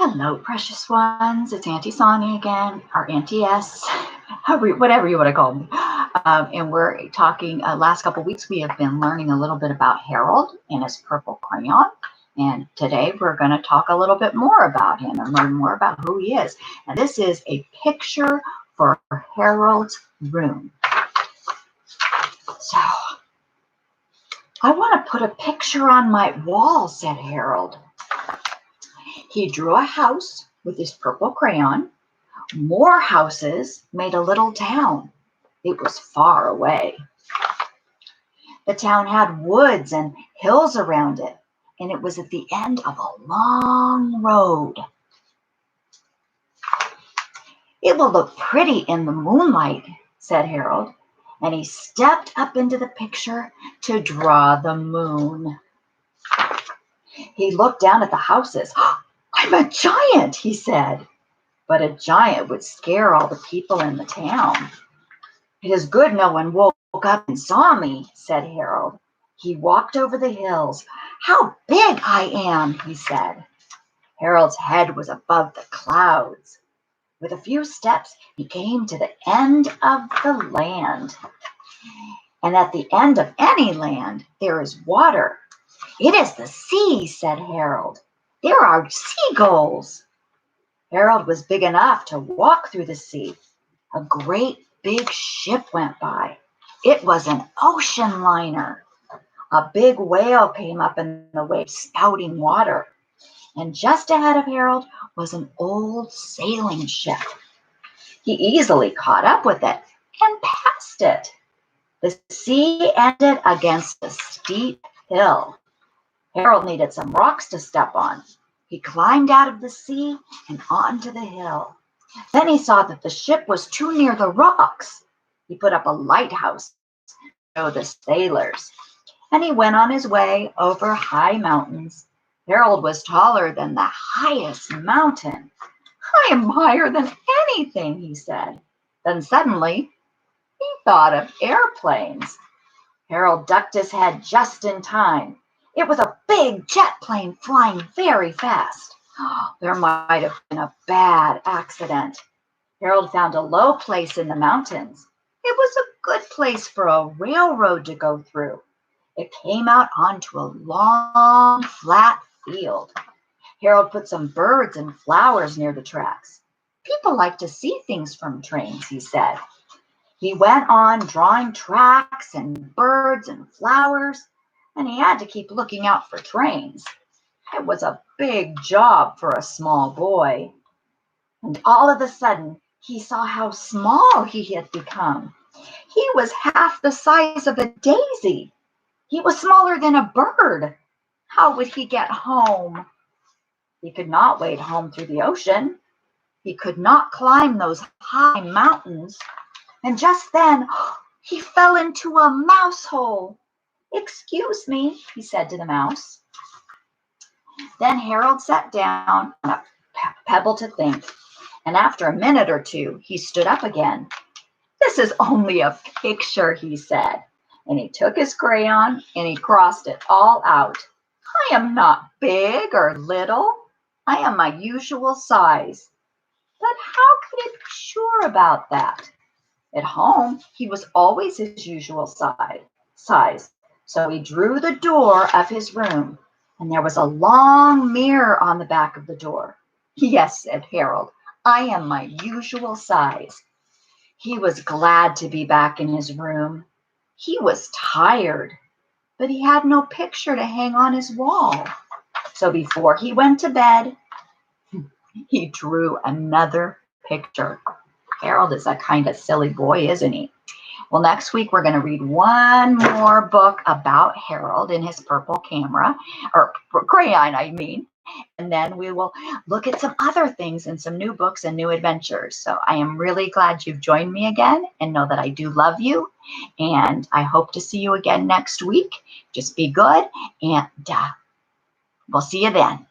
Hello, precious ones. It's Auntie Sonia again, or Auntie S, whatever you want to call me. And we're talking, last couple of weeks, we have been learning a little bit about Harold and his purple crayon. And today we're going to talk a little bit more about him and learn more about who he is. And this is a picture for Harold's room. So, I want to put a picture on my wall, said Harold. He drew a house with his purple crayon. More houses made a little town. It was far away. The town had woods and hills around it, and it was at the end of a long road. It will look pretty in the moonlight, said Harold, and he stepped up into the picture to draw the moon. He looked down at the houses. I'm a giant, he said. But a giant would scare all the people in the town. It is good no one woke up and saw me, said Harold. He walked over the hills. How big I am, he said. Harold's head was above the clouds. With a few steps, he came to the end of the land. And at the end of any land, there is water. It is the sea, said Harold. There are seagulls. Harold was big enough to walk through the sea. A great big ship went by. It was an ocean liner. A big whale came up in the waves, spouting water. And just ahead of Harold was an old sailing ship. He easily caught up with it and passed it. The sea ended against a steep hill. Harold needed some rocks to step on. He climbed out of the sea and onto the hill. Then he saw that the ship was too near the rocks. He put up a lighthouse to show the sailors, and he went on his way over high mountains. Harold was taller than the highest mountain. I am higher than anything, he said. Then suddenly, he thought of airplanes. Harold ducked his head just in time. It was a big jet plane flying very fast. There might have been a bad accident. Harold found a low place in the mountains. It was a good place for a railroad to go through. It came out onto a long, flat field. Harold put some birds and flowers near the tracks. People like to see things from trains, he said. He went on drawing tracks and birds and flowers, and he had to keep looking out for trains. It was a big job for a small boy. And all of a sudden, he saw how small he had become. He was half the size of a daisy. He was smaller than a bird. How would he get home? He could not wade home through the ocean. He could not climb those high mountains. And just then, he fell into a mouse hole. Excuse me, he said to the mouse. Then Harold sat down on a pebble to think, and after a minute or two, he stood up again. This is only a picture, he said, and he took his crayon and he crossed it all out. I am not big or little. I am my usual size. But how could he be sure about that? At home, he was always his usual size. So he drew the door of his room, and there was a long mirror on the back of the door. Yes, said Harold, I am my usual size. He was glad to be back in his room. He was tired, but he had no picture to hang on his wall. So before he went to bed, he drew another picture. Harold is a kind of silly boy, isn't he? Well, next week we're going to read one more book about Harold and his purple crayon, and then we will look at some other things and some new books and new adventures. So I am really glad you've joined me again, and know that I do love you, and I hope to see you again next week. Just be good, and we'll see you then.